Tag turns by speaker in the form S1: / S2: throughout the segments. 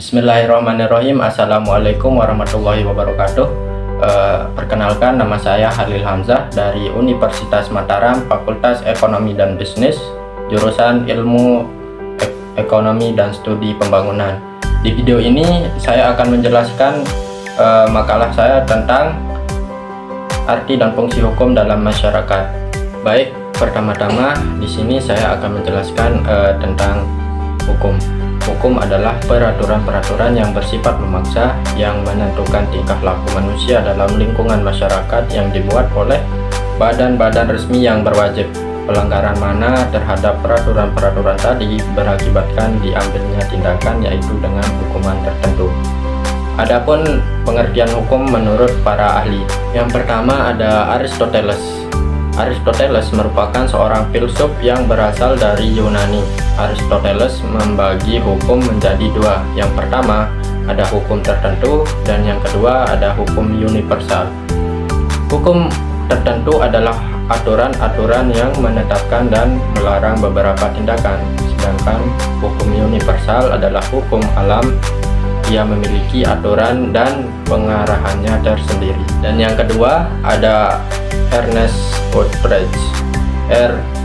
S1: Bismillahirrahmanirrahim. Assalamualaikum warahmatullahi wabarakatuh. Perkenalkan, nama saya Halil Hamzah dari Universitas Mataram, Fakultas Ekonomi dan Bisnis, jurusan Ilmu Ekonomi dan Studi Pembangunan. Di video ini saya akan menjelaskan makalah saya tentang arti dan fungsi hukum dalam masyarakat. Baik, pertama-tama di sini saya akan menjelaskan tentang hukum. Hukum adalah peraturan-peraturan yang bersifat memaksa yang menentukan tingkah laku manusia dalam lingkungan masyarakat yang dibuat oleh badan-badan resmi yang berwajib. Pelanggaran mana terhadap peraturan-peraturan tadi berakibatkan diambilnya tindakan, yaitu dengan hukuman tertentu. Adapun pengertian hukum menurut para ahli, yang pertama ada Aristoteles. Aristoteles merupakan seorang filsuf yang berasal dari Yunani. Aristoteles membagi hukum menjadi dua. Yang pertama ada hukum tertentu dan yang kedua ada hukum universal. Hukum tertentu adalah aturan-aturan yang menetapkan dan melarang beberapa tindakan, sedangkan hukum universal adalah hukum alam. Ia memiliki aturan dan pengarahannya tersendiri. Dan yang kedua ada Ernest Utrecht.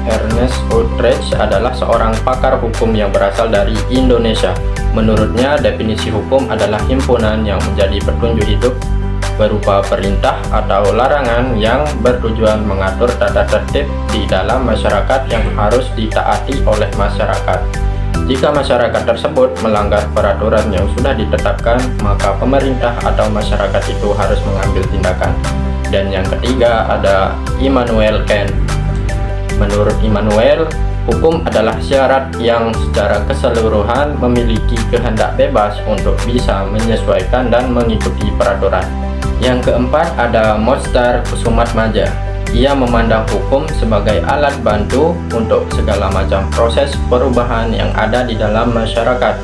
S1: Ernest Utrecht adalah seorang pakar hukum yang berasal dari Indonesia. Menurutnya, definisi hukum adalah himpunan yang menjadi petunjuk hidup berupa perintah atau larangan yang bertujuan mengatur tata tertib di dalam masyarakat yang harus ditaati oleh masyarakat. Jika masyarakat tersebut melanggar peraturan yang sudah ditetapkan, maka pemerintah atau masyarakat itu harus mengambil tindakan. Dan yang ketiga ada Immanuel Kant. Menurut Immanuel, hukum adalah syarat yang secara keseluruhan memiliki kehendak bebas untuk bisa menyesuaikan dan mengikuti peraturan. Yang keempat ada Mostar Kusumatmadja. Ia memandang hukum sebagai alat bantu untuk segala macam proses perubahan yang ada di dalam masyarakat.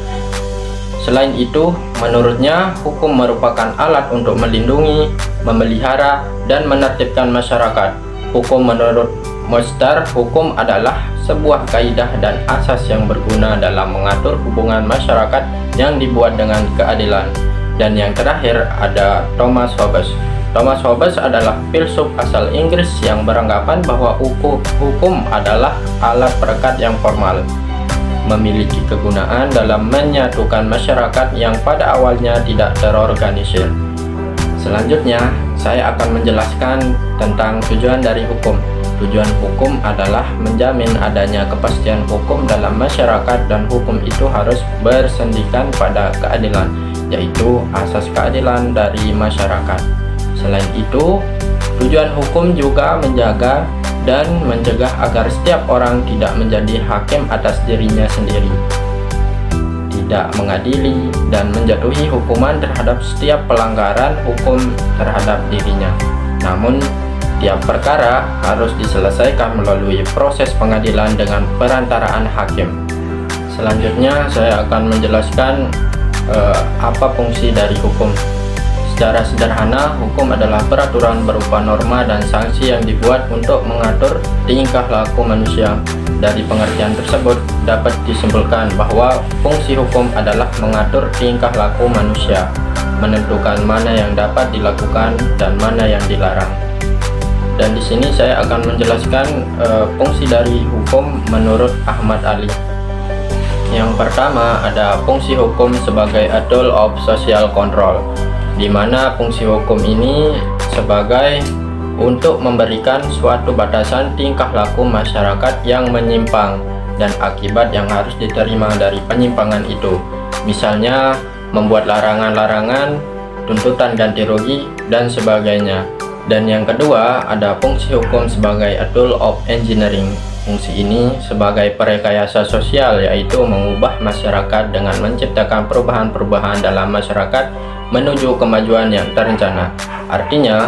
S1: Selain itu, menurutnya hukum merupakan alat untuk melindungi, memelihara, dan menertibkan masyarakat. Hukum menurut Mostar, hukum adalah sebuah kaidah dan asas yang berguna dalam mengatur hubungan masyarakat yang dibuat dengan keadilan. Dan yang terakhir ada Thomas Hobbes. Thomas Hobbes adalah filsuf asal Inggris yang beranggapan bahwa hukum adalah alat perekat yang formal, memiliki kegunaan dalam menyatukan masyarakat yang pada awalnya tidak terorganisir. Selanjutnya, saya akan menjelaskan tentang tujuan dari hukum. Tujuan hukum adalah menjamin adanya kepastian hukum dalam masyarakat, dan hukum itu harus bersendikan pada keadilan, yaitu asas keadilan dari masyarakat. Selain itu, tujuan hukum juga menjaga dan mencegah agar setiap orang tidak menjadi hakim atas dirinya sendiri, tidak mengadili dan menjatuhi hukuman terhadap setiap pelanggaran hukum terhadap dirinya. Namun, tiap perkara harus diselesaikan melalui proses pengadilan dengan perantaraan hakim. Selanjutnya, saya akan menjelaskan apa fungsi dari hukum. Secara sederhana, hukum adalah peraturan berupa norma dan sanksi yang dibuat untuk mengatur tingkah laku manusia. Dari pengertian tersebut dapat disimpulkan bahwa fungsi hukum adalah mengatur tingkah laku manusia, menentukan mana yang dapat dilakukan dan mana yang dilarang. Dan di sini saya akan menjelaskan fungsi dari hukum menurut Ahmad Ali. Yang pertama ada fungsi hukum sebagai a tool of social control, di mana fungsi hukum ini sebagai untuk memberikan suatu batasan tingkah laku masyarakat yang menyimpang dan akibat yang harus diterima dari penyimpangan itu. Misalnya membuat larangan-larangan, tuntutan ganti rugi, dan sebagainya. Dan yang kedua ada fungsi hukum sebagai a tool of engineering. Fungsi ini sebagai perekayasa sosial, yaitu mengubah masyarakat dengan menciptakan perubahan-perubahan dalam masyarakat menuju kemajuan yang terencana. Artinya,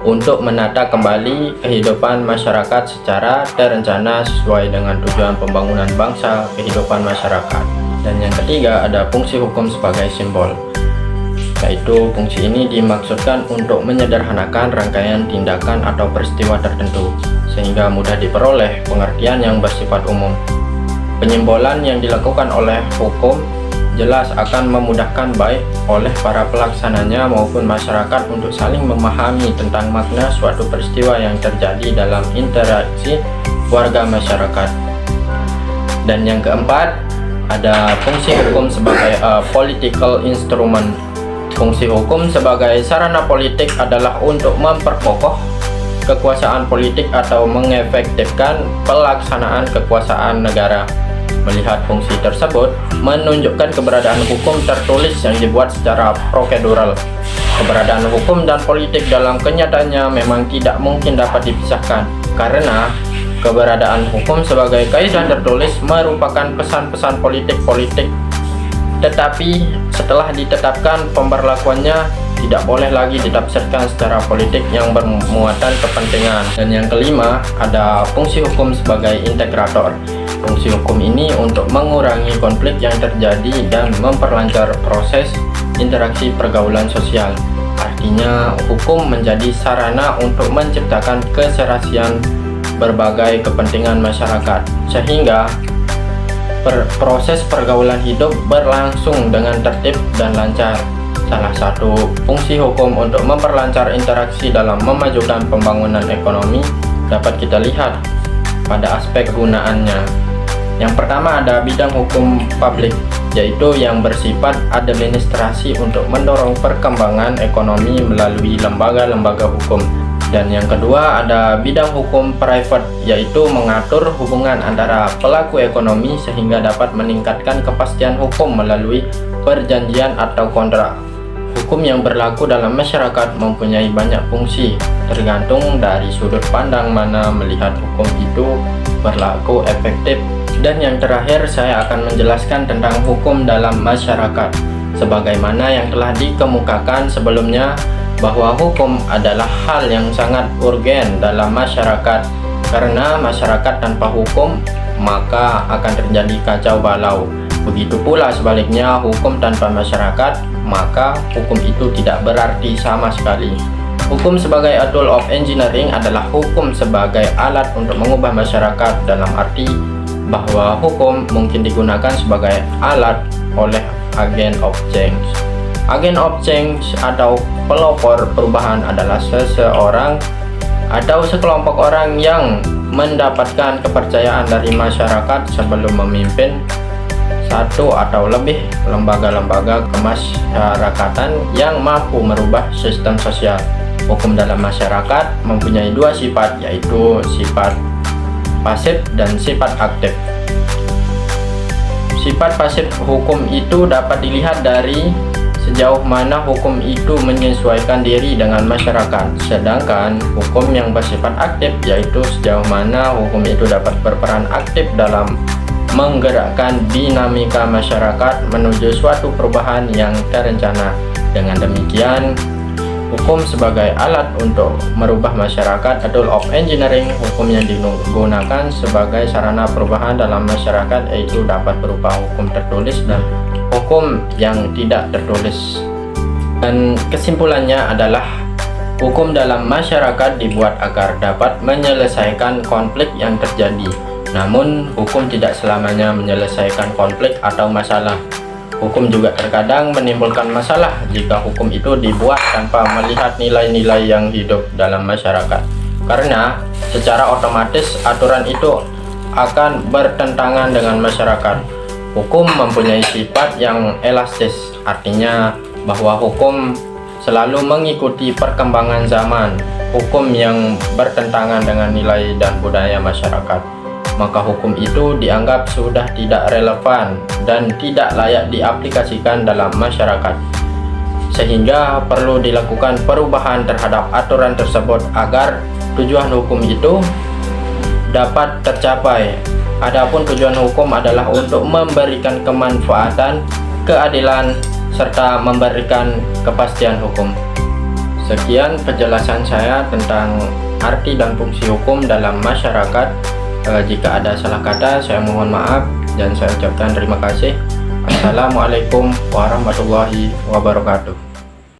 S1: untuk menata kembali kehidupan masyarakat secara terencana sesuai dengan tujuan pembangunan bangsa, kehidupan masyarakat. Dan yang ketiga ada fungsi hukum sebagai simbol, yaitu fungsi ini dimaksudkan untuk menyederhanakan rangkaian tindakan atau peristiwa tertentu sehingga mudah diperoleh pengertian yang bersifat umum. Penyimbolan yang dilakukan oleh hukum jelas akan memudahkan baik oleh para pelaksananya maupun masyarakat untuk saling memahami tentang makna suatu peristiwa yang terjadi dalam interaksi warga masyarakat. Dan yang keempat, ada fungsi hukum sebagai political instrument. Fungsi hukum sebagai sarana politik adalah untuk memperkokoh kekuasaan politik atau mengefektifkan pelaksanaan kekuasaan negara. Melihat fungsi tersebut menunjukkan keberadaan hukum tertulis yang dibuat secara prosedural. Keberadaan hukum dan politik dalam kenyataannya memang tidak mungkin dapat dipisahkan, karena keberadaan hukum sebagai kaidah tertulis merupakan pesan-pesan politik, tetapi setelah ditetapkan pemberlakuannya tidak boleh lagi ditafsirkan secara politik yang bermuatan kepentingan. Dan yang kelima, ada fungsi hukum sebagai integrator. Fungsi hukum ini untuk mengurangi konflik yang terjadi dan memperlancar proses interaksi pergaulan sosial. Artinya, hukum menjadi sarana untuk menciptakan keserasian berbagai kepentingan masyarakat, sehingga proses pergaulan hidup berlangsung dengan tertib dan lancar. Salah satu fungsi hukum untuk memperlancar interaksi dalam memajukan pembangunan ekonomi dapat kita lihat pada aspek kegunaannya. Yang pertama, ada bidang hukum publik, yaitu yang bersifat administrasi untuk mendorong perkembangan ekonomi melalui lembaga-lembaga hukum. Dan yang kedua, ada bidang hukum private, yaitu mengatur hubungan antara pelaku ekonomi sehingga dapat meningkatkan kepastian hukum melalui perjanjian atau kontrak. Hukum yang berlaku dalam masyarakat mempunyai banyak fungsi, tergantung dari sudut pandang mana melihat hukum itu berlaku efektif. Dan yang terakhir, saya akan menjelaskan tentang hukum dalam masyarakat. Sebagaimana yang telah dikemukakan sebelumnya, bahwa hukum adalah hal yang sangat urgen dalam masyarakat, karena masyarakat tanpa hukum maka akan terjadi kacau balau. Begitu pula sebaliknya, hukum tanpa masyarakat maka hukum itu tidak berarti sama sekali. Hukum sebagai a tool of engineering adalah hukum sebagai alat untuk mengubah masyarakat, dalam arti bahwa hukum mungkin digunakan sebagai alat oleh agen of change. Agen of change atau pelopor perubahan adalah seseorang atau sekelompok orang yang mendapatkan kepercayaan dari masyarakat sebelum memimpin satu atau lebih lembaga-lembaga kemasyarakatan yang mampu merubah sistem sosial. Hukum dalam masyarakat mempunyai dua sifat, yaitu sifat pasif dan sifat aktif. Sifat pasif hukum itu dapat dilihat dari sejauh mana hukum itu menyesuaikan diri dengan masyarakat, sedangkan hukum yang bersifat aktif yaitu sejauh mana hukum itu dapat berperan aktif dalam menggerakkan dinamika masyarakat menuju suatu perubahan yang terencana. Dengan demikian, hukum sebagai alat untuk merubah masyarakat, a tool of engineering, hukum yang digunakan sebagai sarana perubahan dalam masyarakat yaitu dapat berupa hukum tertulis dan hukum yang tidak tertulis. Dan kesimpulannya adalah hukum dalam masyarakat dibuat agar dapat menyelesaikan konflik yang terjadi. Namun, hukum tidak selamanya menyelesaikan konflik atau masalah. Hukum juga terkadang menimbulkan masalah jika hukum itu dibuat tanpa melihat nilai-nilai yang hidup dalam masyarakat. Karena secara otomatis aturan itu akan bertentangan dengan masyarakat. Hukum mempunyai sifat yang elastis, artinya bahwa hukum selalu mengikuti perkembangan zaman. Hukum yang bertentangan dengan nilai dan budaya masyarakat, maka hukum itu dianggap sudah tidak relevan dan tidak layak diaplikasikan dalam masyarakat, sehingga perlu dilakukan perubahan terhadap aturan tersebut agar tujuan hukum itu dapat tercapai. Adapun tujuan hukum adalah untuk memberikan kemanfaatan, keadilan, serta memberikan kepastian hukum. Sekian penjelasan saya tentang arti dan fungsi hukum dalam masyarakat. Jika ada salah kata, saya mohon maaf dan saya ucapkan terima kasih. Assalamualaikum warahmatullahi wabarakatuh.